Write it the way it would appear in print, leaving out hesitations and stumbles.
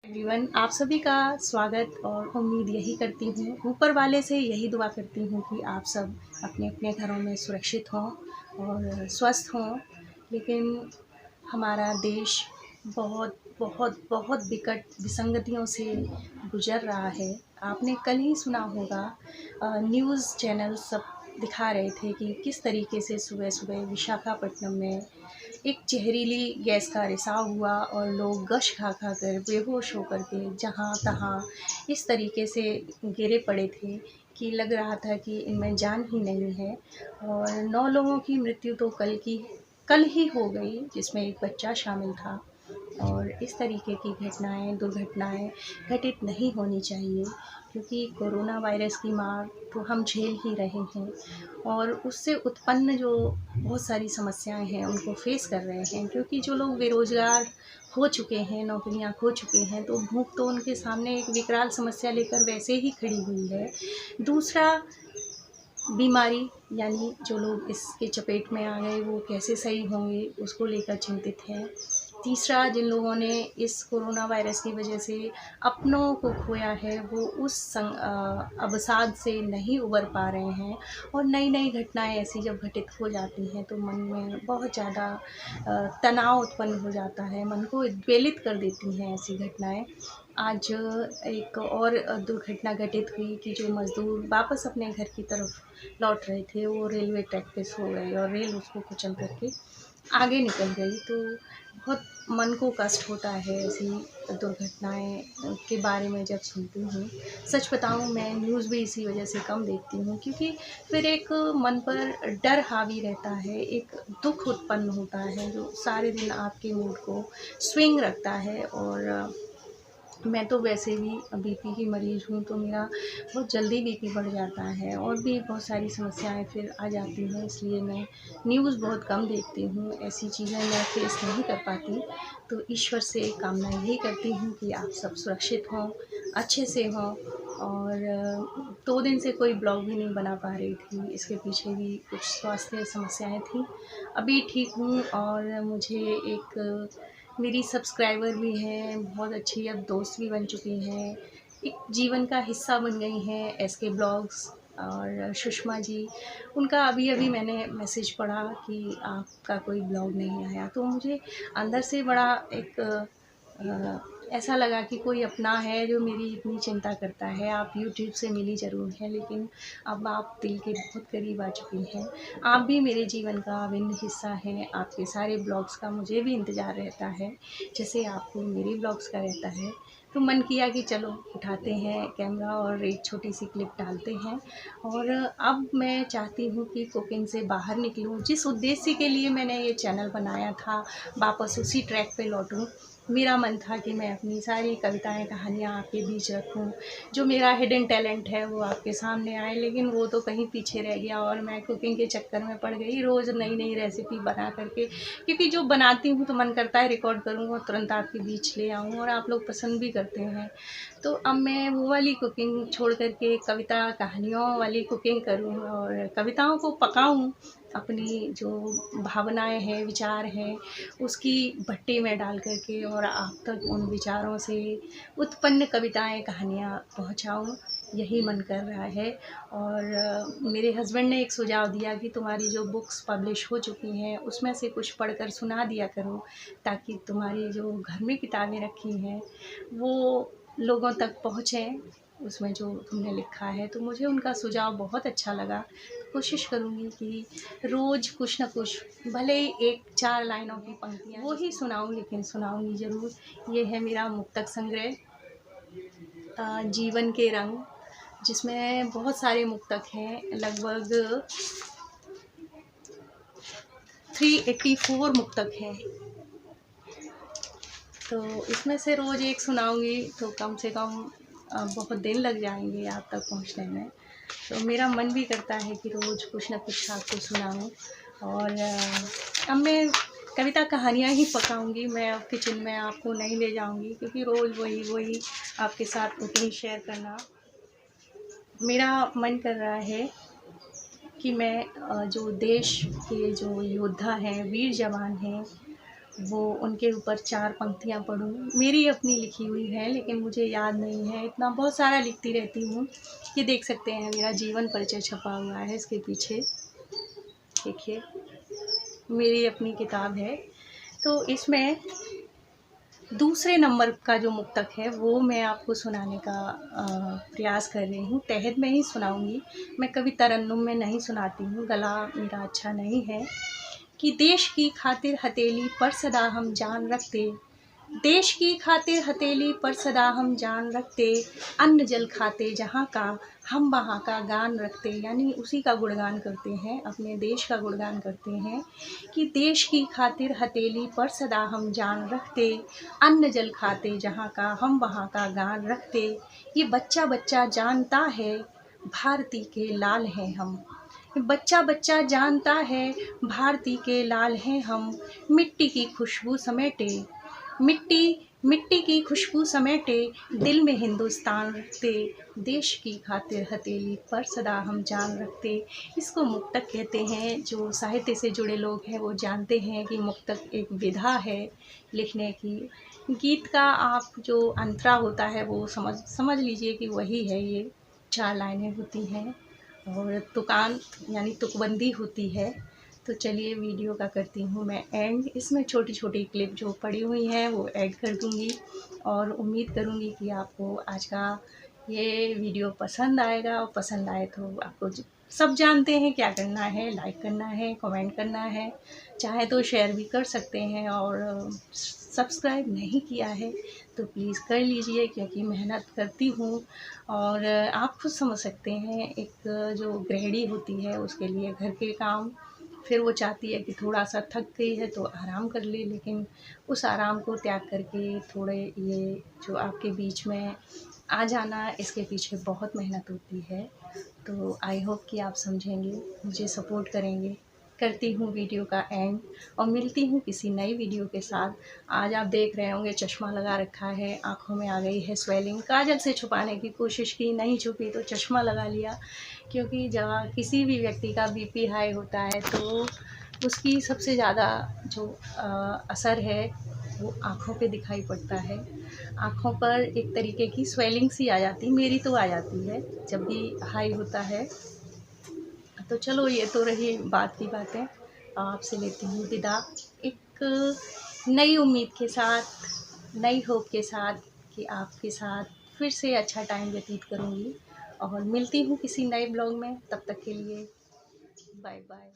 Everyone, आप सभी का स्वागत और उम्मीद यही करती हूँ, ऊपर वाले से यही दुआ करती हूँ कि आप सब अपने अपने घरों में सुरक्षित हों और स्वस्थ हों। लेकिन हमारा देश बहुत बहुत बहुत विकट विसंगतियों से गुजर रहा है। आपने कल ही सुना होगा, न्यूज़ चैनल सब दिखा रहे थे कि किस तरीके से सुबह सुबह विशाखापट्टनम में एक जहरीली गैस का रिसाव हुआ और लोग गश खा खा कर बेहोश होकर के जहाँ तहाँ इस तरीके से गिरे पड़े थे कि लग रहा था कि इनमें जान ही नहीं है। और 9 लोगों की मृत्यु तो कल ही हो गई, जिसमें एक बच्चा शामिल था। और इस तरीके की दुर्घटनाएं घटित नहीं होनी चाहिए, क्योंकि कोरोना वायरस की मार तो हम झेल ही रहे हैं और उससे उत्पन्न जो बहुत सारी समस्याएं हैं उनको फेस कर रहे हैं। क्योंकि जो लोग बेरोज़गार हो चुके हैं, नौकरियां खो चुके हैं, तो भूख तो उनके सामने एक विकराल समस्या लेकर वैसे ही खड़ी हुई है। दूसरा, बीमारी, यानी जो लोग इसके चपेट में आ गए वो कैसे सही होंगे उसको लेकर चिंतित हैं। तीसरा, जिन लोगों ने इस कोरोना वायरस की वजह से अपनों को खोया है वो अवसाद से नहीं उबर पा रहे हैं। और नई नई घटनाएं ऐसी जब घटित हो जाती हैं तो मन में बहुत ज़्यादा तनाव उत्पन्न हो जाता है, मन को उद्वेलित कर देती हैं ऐसी घटनाएं। आज एक और दुर्घटना घटित हुई कि जो मज़दूर वापस अपने घर की तरफ लौट रहे थे वो रेलवे ट्रैक पे सो गए और रेल उसको कुचल करके आगे निकल गई। तो बहुत मन को कष्ट होता है ऐसी दुर्घटनाएं के बारे में जब सुनती हूँ। सच बताऊँ, मैं न्यूज़ भी इसी वजह से कम देखती हूँ, क्योंकि फिर एक मन पर डर हावी रहता है, एक दुख उत्पन्न होता है जो सारे दिन आपके मूड को स्विंग रखता है। और मैं तो वैसे भी बीपी की मरीज़ हूँ, तो मेरा बहुत जल्दी बीपी बढ़ जाता है और भी बहुत सारी समस्याएं फिर आ जाती हैं। इसलिए मैं न्यूज़ बहुत कम देखती हूँ, ऐसी चीज़ें मैं फेस नहीं कर पाती। तो ईश्वर से कामना यही करती हूँ कि आप सब सुरक्षित हों, अच्छे से हों। और 2 दिन से कोई ब्लॉग भी नहीं बना पा रही थी, इसके पीछे भी कुछ स्वास्थ्य समस्याएं थी। अभी ठीक हूँ और मुझे एक मेरी सब्सक्राइबर भी हैं, बहुत अच्छी अब दोस्त भी बन चुकी हैं, एक जीवन का हिस्सा बन गई हैं एसके ब्लॉग्स। और सुषमा जी, उनका अभी अभी मैंने मैसेज पढ़ा कि आपका कोई ब्लॉग नहीं आया, तो मुझे अंदर से बड़ा एक ऐसा लगा कि कोई अपना है जो मेरी इतनी चिंता करता है। आप यूट्यूब से मिली ज़रूर हैं, लेकिन अब आप दिल के बहुत करीब आ चुकी हैं। आप भी मेरे जीवन का अभिन्न हिस्सा हैं। आपके सारे ब्लॉग्स का मुझे भी इंतज़ार रहता है, जैसे आपको मेरे ब्लॉग्स का रहता है। तो मन किया कि चलो उठाते हैं कैमरा और एक छोटी सी क्लिप डालते हैं। और अब मैं चाहती हूँ कि कुकिंग से बाहर निकलूँ। जिस उद्देश्य के लिए मैंने ये चैनल बनाया था, वापस उसी ट्रैक पे लौटूँ। मेरा मन था कि मैं अपनी सारी कविताएं, कहानियाँ आपके बीच रखूं, जो मेरा हिडन टैलेंट है वो आपके सामने आए। लेकिन वो तो कहीं पीछे रह गया और मैं कुकिंग के चक्कर में पड़ गई, रोज़ नई नई रेसिपी बना करके। क्योंकि जो बनाती हूँ तो मन करता है रिकॉर्ड करूँ और तुरंत आपके बीच ले आऊँ, और आप लोग पसंद भी करते हैं। तो अब मैं वो वाली कुकिंग छोड़ करके कविता कहानियों वाली कुकिंग करूँ और कविताओं को पकाऊँ। अपनी जो भावनाएं हैं, विचार हैं, उसकी भट्टी में डाल करके और आप तक उन विचारों से उत्पन्न कविताएं, कहानियाँ पहुँचाऊँ, यही मन कर रहा है। और मेरे हस्बैंड ने एक सुझाव दिया कि तुम्हारी जो बुक्स पब्लिश हो चुकी हैं उसमें से कुछ पढ़कर सुना दिया करो, ताकि तुम्हारी जो घर में किताबें रखी हैं वो लोगों तक पहुँचें, उसमें जो तुमने लिखा है। तो मुझे उनका सुझाव बहुत अच्छा लगा। कोशिश करूँगी कि रोज़ कुछ न कुछ, भले ही 1-4 लाइनों की पंक्तियाँ वो ही सुनाऊँ, लेकिन सुनाऊँगी ज़रूर। ये है मेरा मुक्तक संग्रह, जीवन के रंग, जिसमें बहुत सारे मुक्तक हैं, लगभग 384 मुक्तक हैं। तो इसमें से रोज़ एक सुनाऊँगी तो कम से कम बहुत दिन लग जाएंगे आप तक पहुँचने में। तो मेरा मन भी करता है कि रोज़ कुछ न कुछ आपको सुनाऊँ। और अब मैं कविता कहानियाँ ही पकाऊँगी, मैं अब किचन में आपको नहीं ले जाऊँगी, क्योंकि रोज़ वही वही आपके साथ कुकिंग शेयर करना। मेरा मन कर रहा है कि मैं जो देश के जो योद्धा हैं, वीर जवान हैं, वो उनके ऊपर 4 पंक्तियाँ पढूँ। मेरी अपनी लिखी हुई है, लेकिन मुझे याद नहीं है, इतना बहुत सारा लिखती रहती हूँ। ये देख सकते हैं मेरा जीवन परिचय छपा हुआ है इसके पीछे, देखिए मेरी अपनी किताब है। तो इसमें दूसरे नंबर का जो मुक्तक है वो मैं आपको सुनाने का प्रयास कर रही हूँ। तहत में ही सुनाऊँगी, मैं कभी तरन्नुम में नहीं सुनाती हूँ, गला मेरा अच्छा नहीं है। कि देश की खातिर हथेली पर सदा हम जान रखते, देश की खातिर हथेली पर सदा हम जान रखते, अन्न जल खाते जहाँ का हम वहाँ का गान रखते। यानी उसी का गुणगान करते हैं, अपने देश का गुणगान करते हैं कि देश की खातिर हथेली पर सदा हम जान रखते, अन्न जल खाते जहाँ का हम वहाँ का गान रखते। ये बच्चा बच्चा जानता है भारती के लाल हैं हम, बच्चा बच्चा जानता है भारती के लाल हैं हम। मिट्टी की खुशबू समेटे, मिट्टी मिट्टी की खुशबू समेटे, दिल में हिंदुस्तान रखते, देश की खातिर हथेली पर सदा हम जान रखते। इसको मुक्तक कहते हैं। जो साहित्य से जुड़े लोग हैं वो जानते हैं कि मुक्तक एक विधा है लिखने की। गीत का आप जो अंतरा होता है वो समझ लीजिए कि वही है। ये 4 लाइनें होती हैं और तुकान यानी तुकबंदी होती है। तो चलिए वीडियो का करती हूँ मैं एंड। इसमें छोटी छोटी क्लिप जो पड़ी हुई हैं वो ऐड कर दूँगी और उम्मीद करूँगी कि आपको आज का ये वीडियो पसंद आएगा। और पसंद आए तो आपको सब जानते हैं क्या करना है, लाइक करना है, कमेंट करना है, चाहे तो शेयर भी कर सकते हैं। और सब्सक्राइब नहीं किया है तो प्लीज़ कर लीजिए, क्योंकि मेहनत करती हूँ। और आप खुद समझ सकते हैं, एक जो गृहिणी होती है उसके लिए घर के काम, फिर वो चाहती है कि थोड़ा सा थक गई है तो आराम कर ले, लेकिन उस आराम को त्याग करके थोड़े ये जो आपके बीच में आ जाना, इसके पीछे बहुत मेहनत होती है। तो आई होप कि आप समझेंगे, मुझे सपोर्ट करेंगे। करती हूँ वीडियो का एंड और मिलती हूँ किसी नई वीडियो के साथ। आज आप देख रहे होंगे चश्मा लगा रखा है, आँखों में आ गई है स्वेलिंग, काजल से छुपाने की कोशिश की, नहीं छुपी तो चश्मा लगा लिया। क्योंकि जब किसी भी व्यक्ति का बीपी हाई होता है तो उसकी सबसे ज़्यादा जो असर है वो आँखों पे दिखाई पड़ता है। आँखों पर एक तरीके की स्वेलिंग सी आ जाती, मेरी तो आ जाती है जब भी हाई होता है। तो चलो ये तो रही बात की बातें, आपसे लेती हूँ विदा एक नई उम्मीद के साथ, नई होप के साथ कि आपके साथ फिर से अच्छा टाइम व्यतीत करूँगी। और मिलती हूँ किसी नए ब्लॉग में, तब तक के लिए बाय बाय।